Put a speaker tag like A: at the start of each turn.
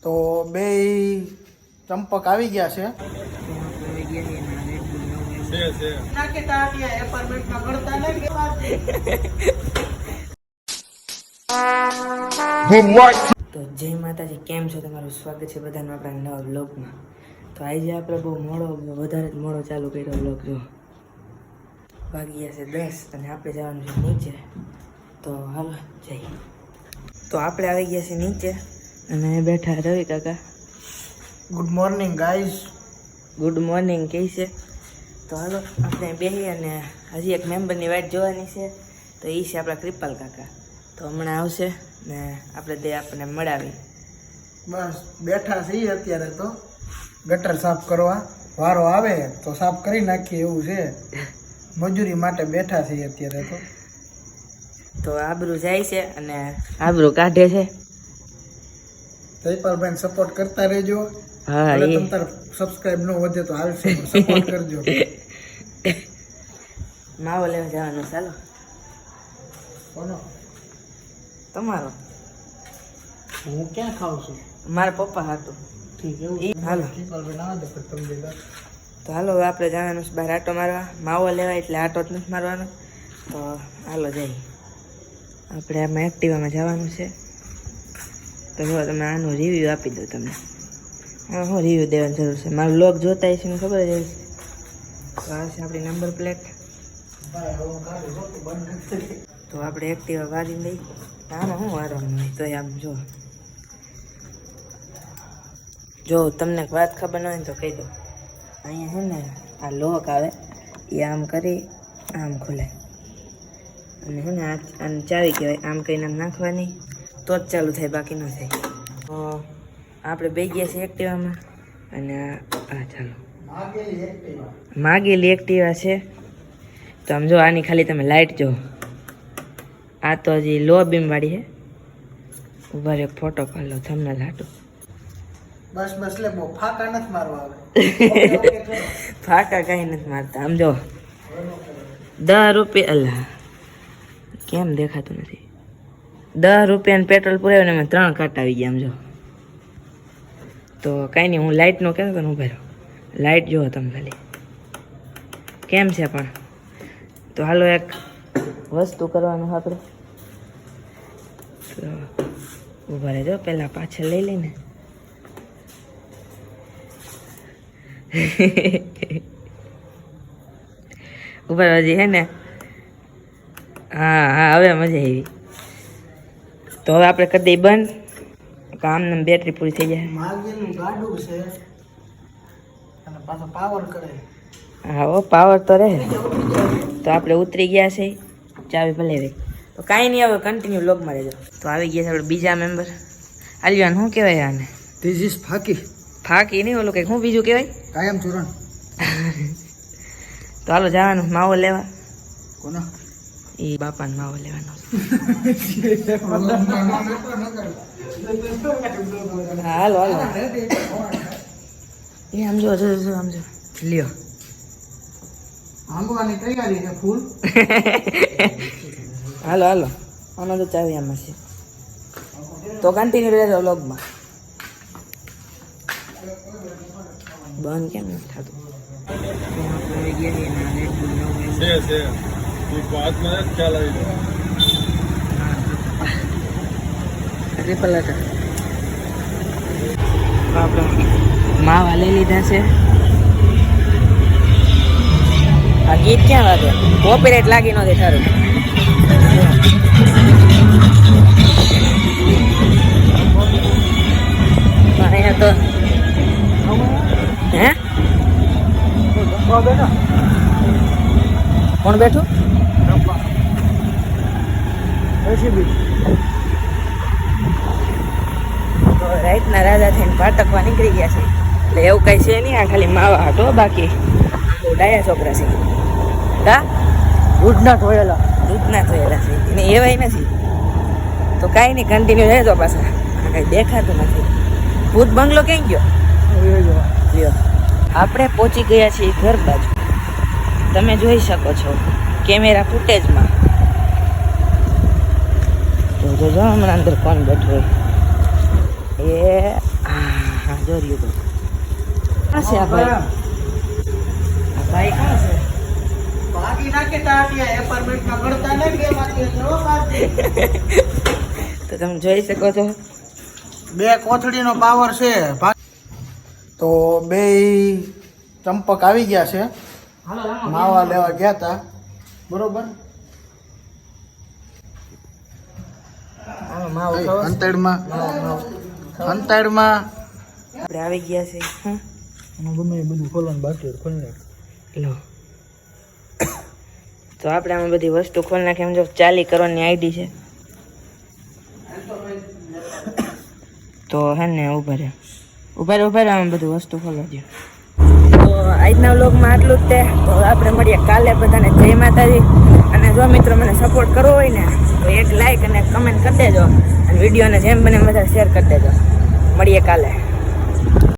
A: તો બે ચંપક આવી ગયા છે.
B: તો જય માતાજી, કેમ છો? તમારું સ્વાગત છે બધાનું આપણા નવા વ્લોગમાં. તો આજે આપણે બહુ વધારે મોડો ચાલુ કર્યો વ્લોગ. જો વાગી ગયા છે 10 અને આપણે જવાનું છે નીચે. તો હાલો જઈએ. તો આપણે આવી ગયા છે નીચે અને બેઠા રવિ કાકા.
A: Good morning guys.
B: Good morning કહે છે. તો હાલો આપણે બેસી અને હજી એક મેમ્બરની વાઇટ જોવાની છે. તો એ છે આપણા કૃપાલ કાકા. તો હમણાં આવશે ને આપણે તે આપણને મળાવી.
A: બસ બેઠા છીએ અત્યારે. તો ગટર સાફ કરવા વારો આવે તો સાફ કરી નાખીએ એવું છે. મજૂરી માટે બેઠા છીએ અત્યારે.
B: તો આબરૂ જાય છે અને આબરૂ કાઢે છે.
A: જયપાલભાઈ સપોર્ટ કરતા રહેજો.
B: હા,
A: ભલે તમ તાર સબસ્ક્રાઇબ ન વધે તો હાલશે, સપોર્ટ કરજો.
B: માવો લેવા જવાનું. ચાલો.
A: કોનો?
B: તમારો.
A: હું ક્યાં ખાઉં છું?
B: મારા પપ્પા હતું.
A: ઠીક એવું.
B: હાલો.
A: જયપાલભાઈ ના દે તમને.
B: તો હાલો આપણે જવાનું છે બહાર આટો મારવા. માવો લેવા એટલે આટો જ નથી મારવાનો. તો હાલો જઈએ. આપણે આમાં એક્ટિવામાં જવાનું છે. તો જો તમે આનું રિવ્યૂ આપી દો તમને. હા, હું રિવ્યૂ દેવાની જરૂર છે. મારો વ્લોગ જોતા હશે ને ખબર જ હશે. તો આ છે આપણી નંબર પ્લેટ. તો આપણે એક્ટિવા વારી લઈ. આમાં શું વારવાનું હોય તો આમ જો તમને વાત ખબર ન હોય તો કહી દો. અહીંયા છે ને આ લોક આવે એ આમ કરી આમ ખુલે અને છે ને આને ચાવી કહેવાય. આમ કરીને આમ નાખવાની તો જ ચાલુ થાય, બાકી ન થાય. તો આપણે બે ગયા છીએ એક્ટિવામાં અને આ ચાલો માગેલી એક્ટિવા છે. તો આમ જો આની ખાલી તમે લાઇટ જો. આ તો હજી લો બીમવાળી છે. ઉભા એક ફોટો પાડી લો તમને લાટું.
A: બસ બસ લે, બહુ ફાકા નથી મારવા આવે.
B: ફાકા કઈ નથી મારતા. આમ જો 10 રૂપિયા. અલા કેમ દેખાતું નથી? 10 રૂપિયાનું પેટ્રોલ પુરાવ્યું ને અમે 3 કાંટા આવી ગયા. આમ જો. તો કાંઈ નહીં, હું લાઇટનો કહેતો હતો ને ઉભા રહો. લાઇટ જુઓ તમે ખાલી કેમ છે. પણ તો હાલો એક વસ્તુ કરવાનું આપણે. તો ઉભા રહેજો, પહેલાં પાછળ લઈ લઈને. ઉપર હજી હે ને. હા હા, હવે મજા આવી. તો હવે આપણે કરી દઈએ બંધ. કામને બેટરી પૂરી થઈ જાય.
A: માગેલું ગાડું છે અને પાછો પાવર કરે.
B: હા, ઓ પાવર તો રહે. તો આપણે ઉતરી ગયા છે. ચાવી ભલે રહી. તો કાંઈ નહીં, હવે કન્ટિન્યુ લોગમાં રહેજો. તો આવી ગયા છે આપણે બીજા મેમ્બર. આલિયાન શું કહેવાય આને?
A: This is ફાકી.
B: ફાકી નહીં, ઓલું કંઈક શું બીજું કહેવાય?
A: કાયમ ચૂરણ.
B: તો હાલો જવાનું માવો લેવા.
A: કોનો?
B: એ બાપાને માવો લેવાનો. હા હાલો હાલો. એ આમ જો આમ જો લ્યો.
A: ભાંગવાની તૈયારી છે ફૂલ.
B: હાલો હાલો. આમાં તો ચાવી આમાં છે. તો કન્ટિન્યુ રહેજો વ્લોગમાં. બંધ કેમ નથી થતું? ટ્રિપલ હતા. આપણે માવા લઈ લીધા છે. આ ગીત ક્યાં વાગે? કોપીરાઇટ લાગી ન દે સારું. અહીંયા તો હે કોણ બેઠું? રાઈટના રાજા થઈને પાટકવા નીકળી ગયા છે. એટલે એવું કઈ છે નહીં. આ ખાલી માવા હાટો. બાકી બહુ ડાયા છોકરા છે. કા દૂધના ધોયેલા છે એને એવાય નથી. તો કાંઈ નહીં, કન્ટિન્યુ રહેજો. પાછા કંઈ દેખાતું નથી. ભૂત બંગલો ક્યાં ગયો? લ્યો, આપણે પહોંચી ગયા છીએ ઘર બાજુ. તમે જોઈ શકો છો કેમેરા ફૂટેજમાં. તો જોજો હમણાં અંદર કોણ બેઠું હોય. એ જોરિયો તો આ છે આ ભાઈ કાં છે
A: બાકી નાખે ટાટિયા એપાર્ટમેન્ટમાં ગળતા ને બેમાંથી એટલે બાકી
B: તો તમે જોઈ શકો છો
A: 2 કોથળીનો પાવર છે તો 2 ચંપક આવી ગયા છે માવા લેવા ગયા તા બરોબર અંતરમાં
B: આપણે આવી ગયા છે
A: ગમે એ બધું ખોલવાનું બાકી ખોલી નાખ
B: લો તો આપણે આમાં બધી વસ્તુ ખોલી નાખી એમ જો ચાલી કરવાની આઈડી છે તો હે ને ઉભા રહે આમાં બધું વસ્તુ ખોલવા દો તો આજના વ્લોગમાં આટલું જ તે તો આપણે મળીએ કાલે બધાને જય માતાજી અને જો મિત્રો મને સપોર્ટ કરવો હોય ને તો એક લાઈક અને કમેન્ટ કરી દેજો અને વિડીયોને જેમ બને બધા શેર કરી દેજો મળીએ કાલે